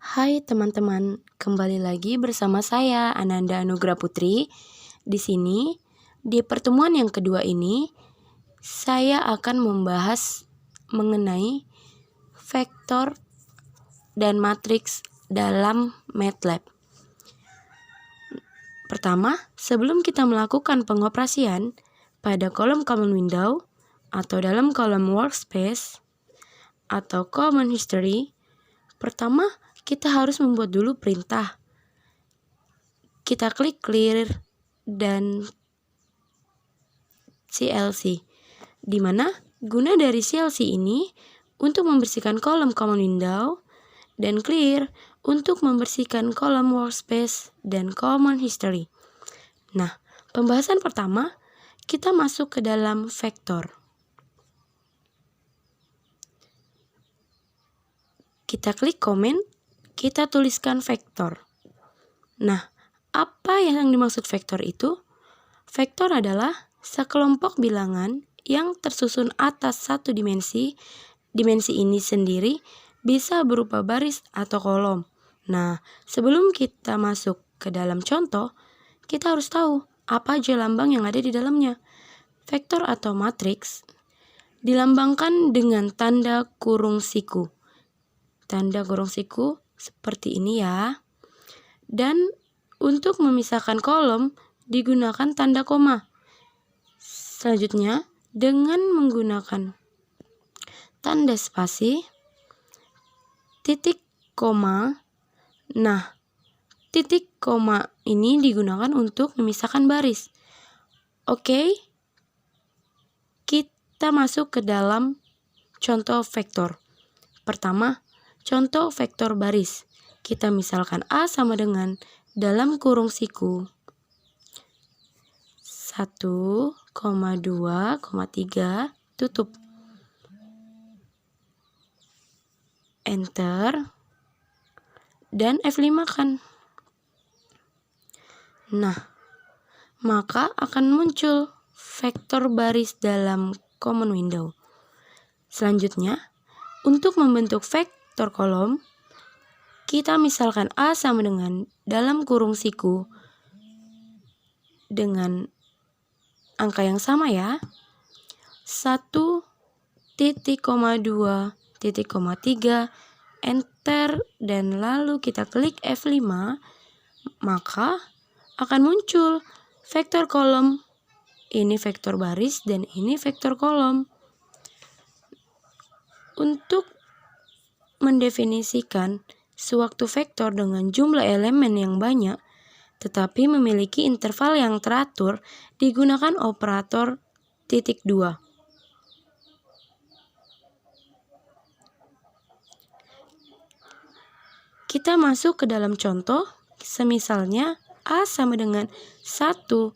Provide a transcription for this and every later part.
Hai teman-teman, kembali lagi bersama saya Ananda Anugrah Putri. Di sini, di pertemuan yang kedua ini, saya akan membahas mengenai vektor dan matriks dalam MATLAB. Pertama, sebelum kita melakukan pengoperasian pada kolom common window atau dalam kolom workspace atau common history, pertama kita harus membuat dulu perintah. Kita klik clear dan CLC, di mana guna dari CLC ini untuk membersihkan kolom common window dan clear untuk membersihkan kolom workspace dan common history. Nah, pembahasan pertama kita masuk ke dalam vektor. Kita klik komen, kita tuliskan vektor. Nah, apa yang dimaksud vektor itu? Vektor adalah sekelompok bilangan yang tersusun atas satu dimensi. Dimensi ini sendiri bisa berupa baris atau kolom. Nah, sebelum kita masuk ke dalam contoh, kita harus tahu apa aja lambang yang ada di dalamnya. Vektor atau matriks dilambangkan dengan tanda kurung siku. Tanda kurung siku seperti ini ya. Dan untuk memisahkan kolom digunakan tanda koma. Selanjutnya, dengan menggunakan tanda spasi, titik koma. Nah, titik koma ini digunakan untuk memisahkan baris. Oke, kita masuk ke dalam contoh vektor. Pertama, contoh vektor baris. Kita misalkan A sama dengan dalam kurung siku 1, 2, 3, tutup. Enter. Dan F5 kan. Nah, maka akan muncul vektor baris dalam common window. Selanjutnya, untuk membentuk vektor kolom, kita misalkan A sama dengan dalam kurung siku dengan angka yang sama ya. 1, 2, 3, enter, dan lalu kita klik F5, maka akan muncul vektor kolom. Ini vektor baris dan ini vektor kolom. Untuk mendefinisikan suatu vektor dengan jumlah elemen yang banyak, tetapi memiliki interval yang teratur, digunakan operator titik 2. Kita masuk ke dalam contoh, semisalnya A sama dengan 1, 2,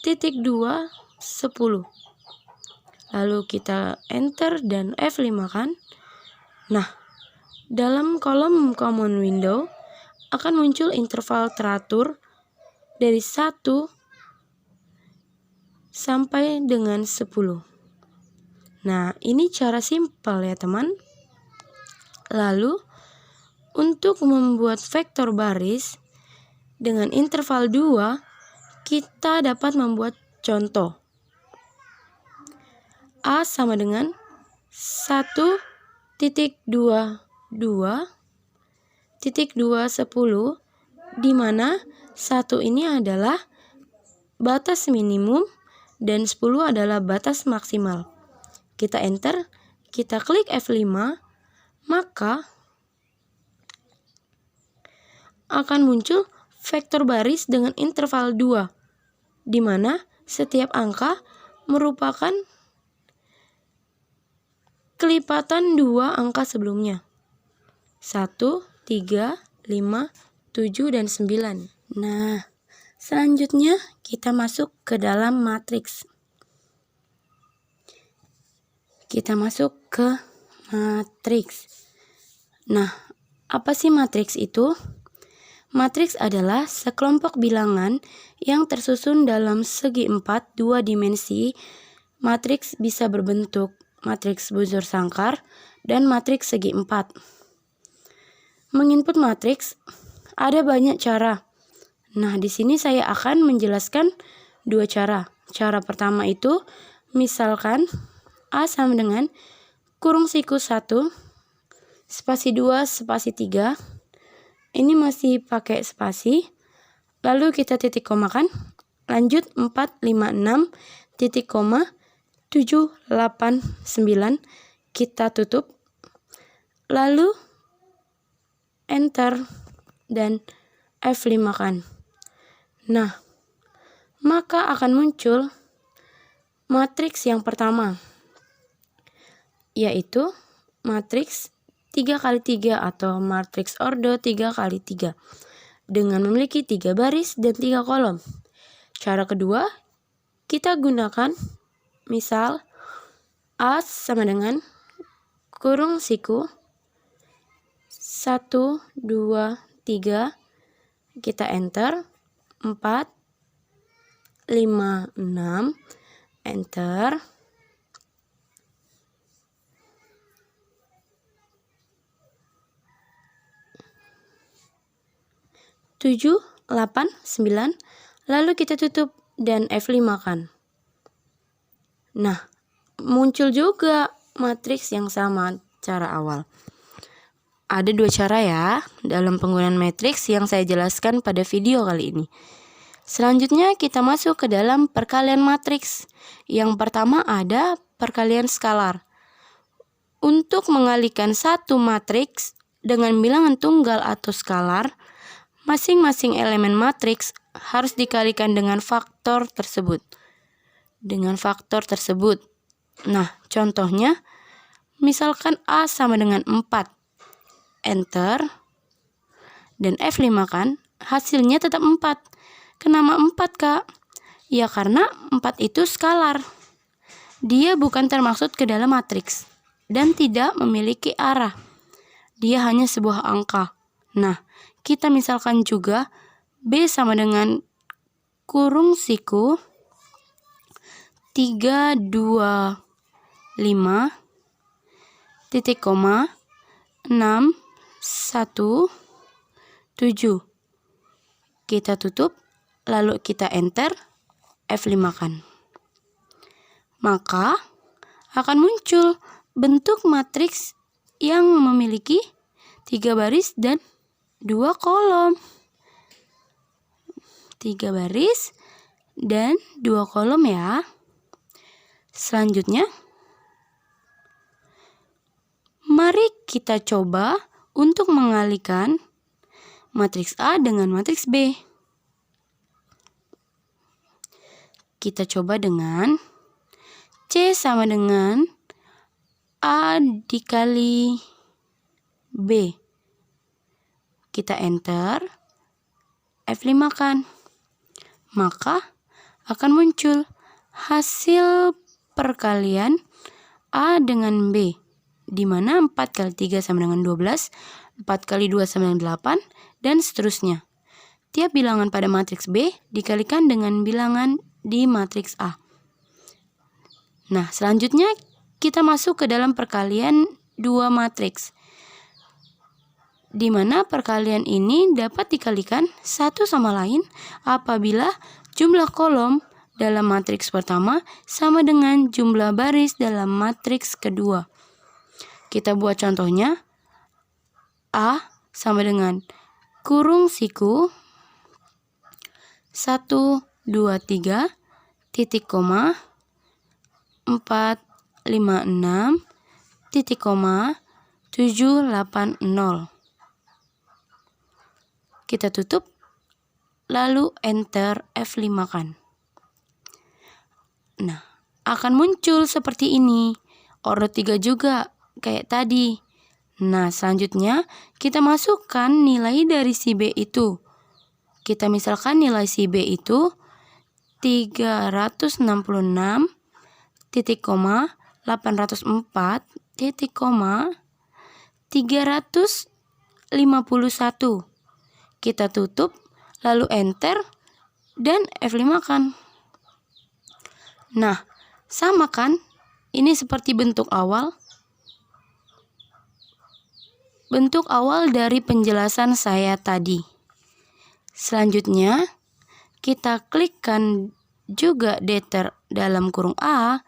10. Lalu kita enter dan F5 kan. Nah, dalam kolom common window akan muncul interval teratur dari 1 sampai dengan 10. Nah, ini cara simpel ya teman. Lalu, untuk membuat vektor baris dengan interval 2, kita dapat membuat contoh. A sama dengan 1, 2, 2, 10, di mana 1 ini adalah batas minimum dan 10 adalah batas maksimal. Kita enter, kita klik F5, maka akan muncul vektor baris dengan interval 2, di mana setiap angka merupakan kelipatan 2 angka sebelumnya. 1, 3, 5, 7, dan 9. Nah, selanjutnya kita masuk ke dalam matriks. Kita masuk ke matriks. Nah, apa sih matriks itu? Matriks adalah sekelompok bilangan yang tersusun dalam segi 4 2 dimensi. Matriks bisa berbentuk matriks bujur sangkar dan matriks segi 4. Menginput matriks ada banyak cara. Nah, di sini saya akan menjelaskan dua cara. Cara pertama itu, misalkan A sama dengan kurung siku 1, spasi 2, spasi 3. Ini masih pakai spasi. Lalu kita titik komakan. Lanjut 4, 5, 6, titik koma, 7, 8, 9. Kita tutup. Lalu enter dan F5 kan. Nah, maka akan muncul matriks yang pertama, yaitu matriks 3x3 atau matriks ordo 3x3 dengan memiliki 3 baris dan 3 kolom. Cara kedua, kita gunakan misal A sama dengan kurung siku 1, 2, 3. Kita enter. 4, 5, 6. Enter. 7, 8, 9. Lalu kita tutup dan F5 kan. Nah, muncul juga matriks yang sama cara awal. Ada dua cara ya dalam penggunaan matriks yang saya jelaskan pada video kali ini. Selanjutnya kita masuk ke dalam perkalian matriks. Yang pertama ada perkalian skalar. Untuk mengalihkan satu matriks dengan bilangan tunggal atau skalar, masing-masing elemen matriks harus dikalikan dengan faktor tersebut. Nah, contohnya, misalkan A sama dengan 4. Enter. Dan F5 kan, hasilnya tetap 4. Kenapa 4, Kak? Ya karena 4 itu skalar. Dia bukan termaksud ke dalam matriks dan tidak memiliki arah. Dia hanya sebuah angka. Nah, kita misalkan juga B sama dengan kurung siku 3, 2, 5, titik koma, 6, 1, 7. Kita tutup, lalu kita enter, F5 kan. Maka akan muncul bentuk matriks yang memiliki 3 baris dan 2 kolom. 3 baris dan 2 kolom ya. Selanjutnya, mari kita coba untuk mengalihkan matriks A dengan matriks B. Kita coba dengan C sama dengan A dikali B. Kita enter, F5 kan. Maka akan muncul hasil perkalian A dengan B, di mana 4 kali 3 sama dengan 12, 4 kali 2 sama dengan 8, dan seterusnya. Tiap bilangan pada matriks B dikalikan dengan bilangan di matriks A. Nah, selanjutnya kita masuk ke dalam perkalian dua matriks, di mana perkalian ini dapat dikalikan satu sama lain apabila jumlah kolom dalam matriks pertama sama dengan jumlah baris dalam matriks kedua. Kita buat contohnya. A sama dengan kurung siku 1, 2, 3, titik koma, 4, 5, 6, titik koma, 7, 8, 0. Kita tutup, lalu enter F5 kan. Nah, akan muncul seperti ini. Ordo 3 juga, kayak tadi. Nah, selanjutnya kita masukkan nilai dari si B itu. Kita misalkan nilai si B itu 366, titik koma, 804, titik koma, 351. Kita tutup, lalu enter, dan F5 kan. Nah, sama kan? Ini seperti bentuk awal. bentuk awal dari penjelasan saya tadi. Selanjutnya, kita klikkan juga datar dalam kurung A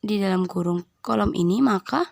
di dalam kurung kolom ini, maka